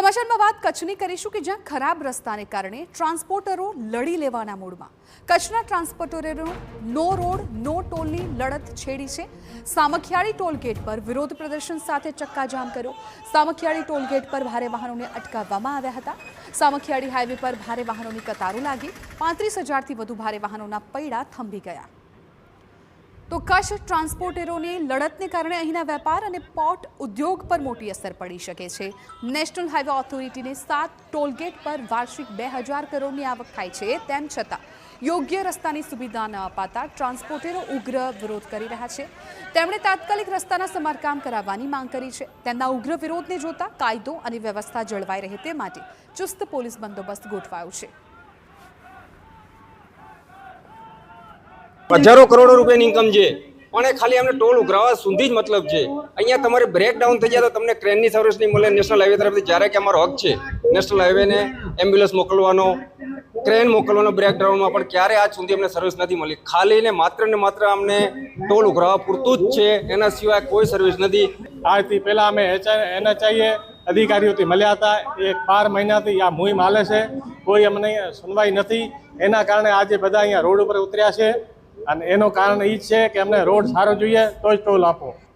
સમાચારમાં વાત કચ્છની કરીશું કે જ્યાં ખરાબ રસ્તાને કારણે ટ્રાન્સપોર્ટરો લડી લેવાના મૂડમાં કચ્છના ટ્રાન્સપોર્ટરો નો રોડ નો ટોલની લડત છેડી છે। સામખિયાળી ટોલગેટ પર વિરોધ પ્રદર્શન સાથે ચક્કાજામ કર્યો। સામખિયાળી ટોલગેટ પર ભારે વાહનોને અટકાવવામાં આવ્યા હતા। સામખિયાળી હાઈવે પર ભારે વાહનોની કતારો લાગી। 35,000થી વધુ ભારે વાહનોના પૈડા થંભી ગયા। तो कच्छ ट्रांसपोर्टरों लड़तने कारण अहीना वेपार और पोर्ट उद्योग पर मोटी असर पड़ी शके छे। नेशनल हाईवे ऑथोरिटी ने 7 टोलगेट पर वार्षिक 2000 करोड़ की आवक थाय छे। तेम छतां योग्य रस्तानी सुविधा न अपाता ट्रांसपोर्टरो उग्र विरोध करी रह्या छे। तेमणे तात्कालिक रस्ताना समारकाम कराववानी मांग करी छे। तेमना उग्र विरोधने जोता कायदो अने व्यवस्था जळवाई रहे ते माटे चुस्त पोलीस बंदोबस्त गोठवायो छे। हजारों करोड़ों रुपया इनकम है पण खाली अमने टोल उघरावा सुधी ज मतलब है। अहींया तमारे ब्रेकडाउन थई जाय तो तमने ट्रेननी सर्विस नहीं मळे। नेशनल हाईवे तरफथी ज्यारे के अमारो हक है नेशनल हाईवे ने एम्ब्युलन्स मोकलवानो ट्रेन मोकलवानो ब्रेकडाउन में पण क्यारे आज सुधी अमने सर्विस नहीं मळी। खाली ने मात्र अमने टोल उघरावा पूरतुं ज छे, एना सिवाय कोई सर्विस नहीं। આજથી પહેલા અમે NHIએ અધિકારીઓથી મળ્યા હતા। 12 મહિનાથી આ મુહિમ હાલે છે, કોઈ અમને સુનવાઈ નથી। એના કારણે આજે બધા અહીંયા રોડ ઉપર ઉતર્યા છે અને એનું કારણ એ જ છે કે અમને રોડ સારો જોઈએ તો જ ટોલ આપો।